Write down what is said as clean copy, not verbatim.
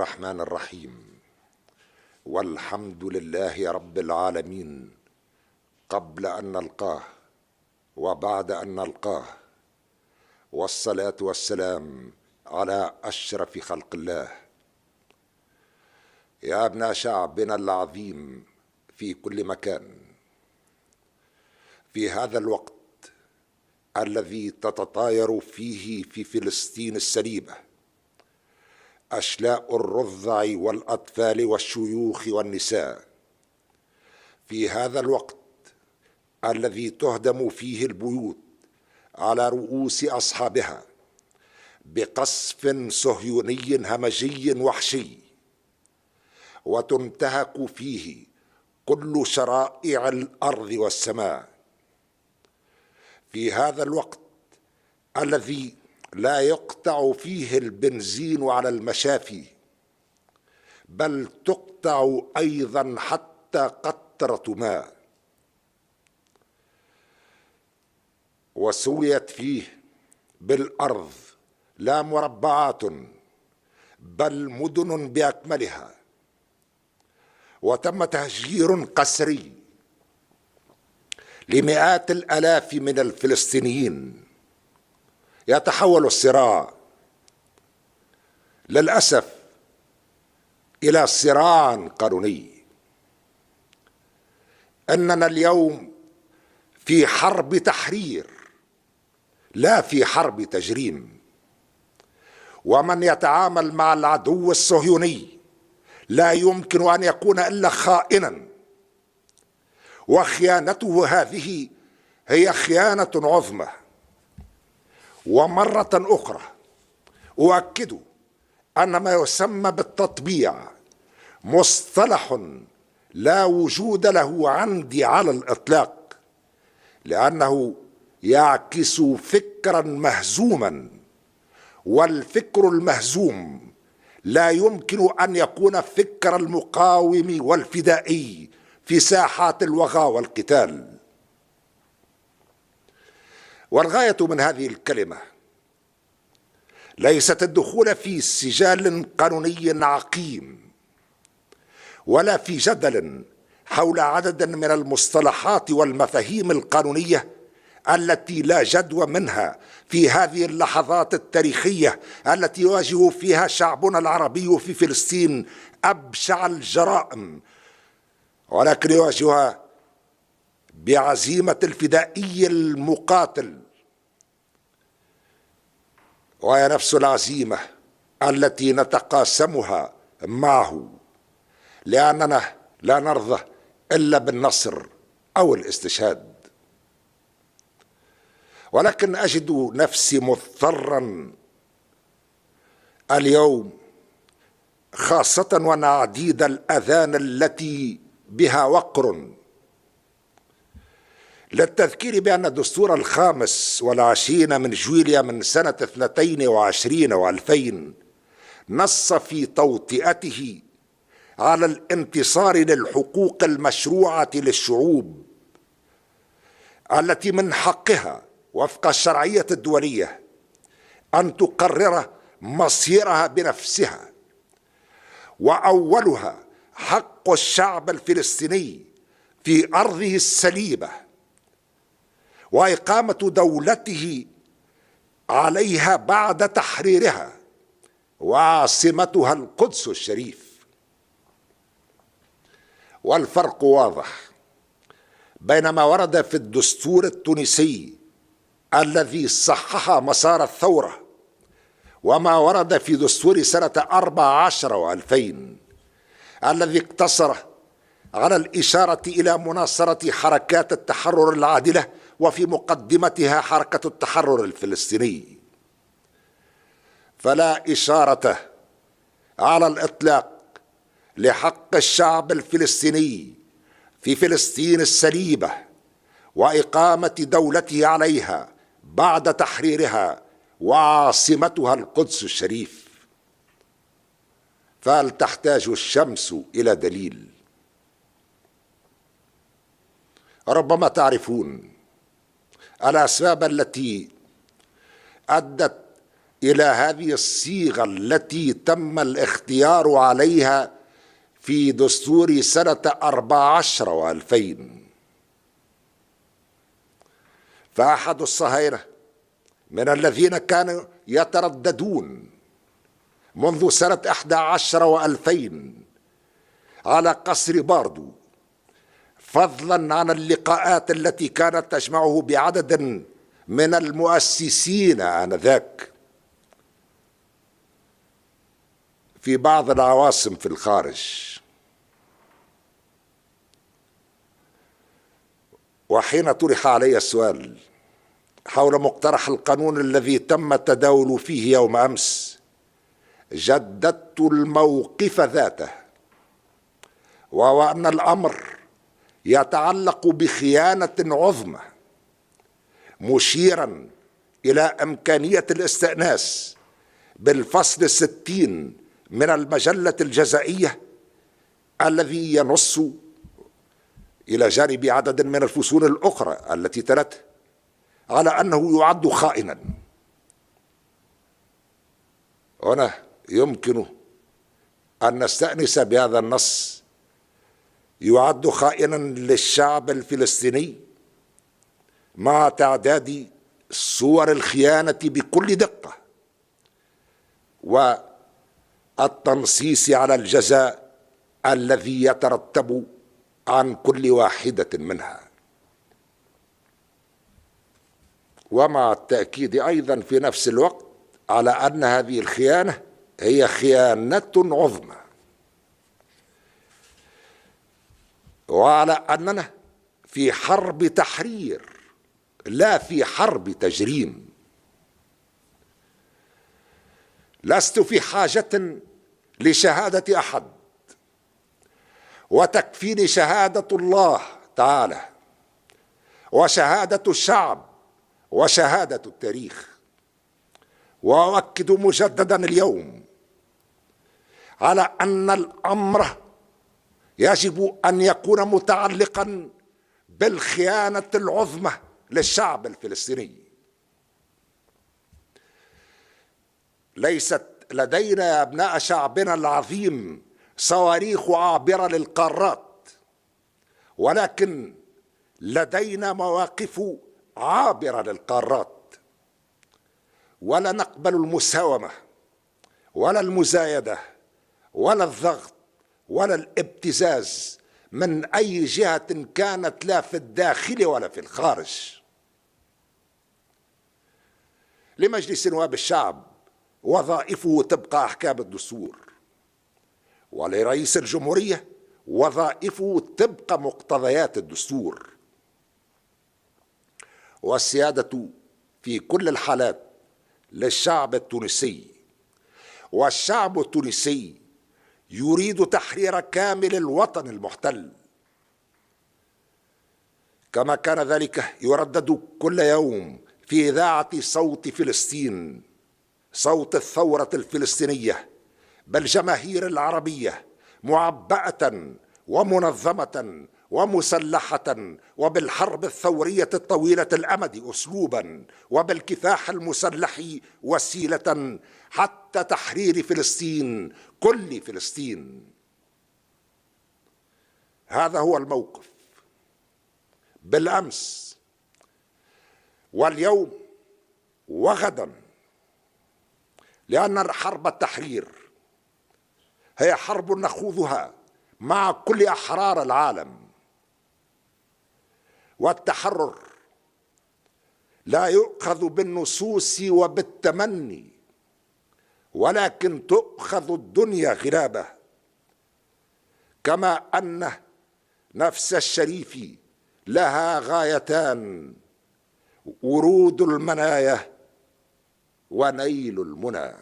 الرحمن الرحيم، والحمد لله رب العالمين قبل أن نلقاه وبعد أن نلقاه، والصلاة والسلام على أشرف خلق الله. يا ابناء شعبنا العظيم في كل مكان، في هذا الوقت الذي تتطاير فيه في فلسطين السليبة أشلاء الرضع والأطفال والشيوخ والنساء، في هذا الوقت الذي تهدم فيه البيوت على رؤوس أصحابها بقصف صهيوني همجي وحشي، وتنتهك فيه كل شرائع الأرض والسماء، في هذا الوقت الذي لا يقطع فيه البنزين على المشافي، بل تقطع أيضا حتى قطرة ماء، وسويت فيه بالأرض لا مربعات بل مدن بأكملها، وتم تهجير قسري لمئات الآلاف من الفلسطينيين. يتحول الصراع للأسف إلى صراع قانوني. أننا اليوم في حرب تحرير لا في حرب تجريم، ومن يتعامل مع العدو الصهيوني لا يمكن أن يكون إلا خائنا، وخيانته هذه هي خيانة عظمى. ومرة أخرى أؤكد أن ما يسمى بالتطبيع مصطلح لا وجود له عندي على الإطلاق، لأنه يعكس فكرا مهزوما، والفكر المهزوم لا يمكن أن يكون فكر المقاوم والفدائي في ساحات الوغى والقتال. والغاية من هذه الكلمة ليست الدخول في سجال قانوني عقيم، ولا في جدل حول عدد من المصطلحات والمفاهيم القانونية التي لا جدوى منها في هذه اللحظات التاريخية التي يواجه فيها شعبنا العربي في فلسطين أبشع الجرائم، ولكن يواجهها بعزيمة الفدائي المقاتل، وهي نفس العزيمة التي نتقاسمها معه، لأننا لا نرضى إلا بالنصر أو الاستشهاد. ولكن أجد نفسي مضطرا اليوم، خاصة وأنا عديد الأذان التي بها وقر، للتذكير بأن الدستور 25 من جويليا من سنة 22 و2000 نص في توطئته على الانتصار للحقوق المشروعة للشعوب التي من حقها وفق الشرعية الدولية أن تقرر مصيرها بنفسها، وأولها حق الشعب الفلسطيني في أرضه السليبة وإقامة دولته عليها بعد تحريرها، وعاصمتها القدس الشريف. والفرق واضح بين ما ورد في الدستور التونسي الذي صحح مسار الثورة وما ورد في دستور سنة 14 و2000 الذي اقتصر على الإشارة إلى مناصرة حركات التحرر العادلة، وفي مقدمتها حركة التحرر الفلسطيني. فلا إشارة على الإطلاق لحق الشعب الفلسطيني في فلسطين السليبة وإقامة دولته عليها بعد تحريرها وعاصمتها القدس الشريف. فهل تحتاج الشمس إلى دليل؟ ربما تعرفون الأسباب التي أدت إلى هذه الصيغة التي تم الاختيار عليها في دستور سنة 14 و2000. فأحد الصهاينة من الذين كانوا يترددون منذ سنة 11 و2000 على قصر باردو، فضلا عن اللقاءات التي كانت تجمعه بعدد من المؤسسين آنذاك في بعض العواصم في الخارج، وحين طرح علي السؤال حول مقترح القانون الذي تم التداول فيه يوم أمس، جددت الموقف ذاته، وهو أن الأمر يتعلق بخيانة عظمى، مشيرا إلى إمكانية الاستئناس بالفصل 60 من المجلة الجزائية الذي ينص إلى جانب عدد من الفصول الأخرى التي تلته على أنه يعد خائنا. هنا يمكن أن نستأنس بهذا النص: يعد خائنا للشعب الفلسطيني، مع تعداد صور الخيانة بكل دقة والتنصيص على الجزاء الذي يترتب عن كل واحدة منها، ومع التأكيد أيضا في نفس الوقت على أن هذه الخيانة هي خيانة عظمى، وعلى أننا في حرب تحرير لا في حرب تجريم. لست في حاجة لشهادة أحد، وتكفيني شهادة الله تعالى وشهادة الشعب وشهادة التاريخ. وأؤكد مجددا اليوم على أن الأمر يجب أن يكون متعلقا بالخيانة العظمى للشعب الفلسطيني. ليست لدينا يا أبناء شعبنا العظيم صواريخ عابرة للقارات، ولكن لدينا مواقف عابرة للقارات، ولا نقبل المساومة ولا المزايدة ولا الضغط ولا الابتزاز من أي جهة كانت، لا في الداخل ولا في الخارج. لمجلس نواب الشعب وظائفه تبقى أحكام الدستور، ولرئيس الجمهورية وظائفه تبقى مقتضيات الدستور، والسيادة في كل الحالات للشعب التونسي، والشعب التونسي يريد تحرير كامل الوطن المحتل، كما كان ذلك يردد كل يوم في إذاعة صوت فلسطين، صوت الثورة الفلسطينية بالجماهير العربية، معبأة ومنظمة ومسلحة، وبالحرب الثورية الطويلة الأمد أسلوبا، وبالكفاح المسلح وسيلة، حتى تحرير فلسطين، كل فلسطين. هذا هو الموقف بالأمس واليوم وغدا، لأن حرب التحرير هي حرب نخوضها مع كل أحرار العالم، والتحرر لا يؤخذ بالنصوص وبالتمني، ولكن تؤخذ الدنيا غلابة، كما أن نفس الشريف لها غايتان: ورود المنايا ونيل المنى.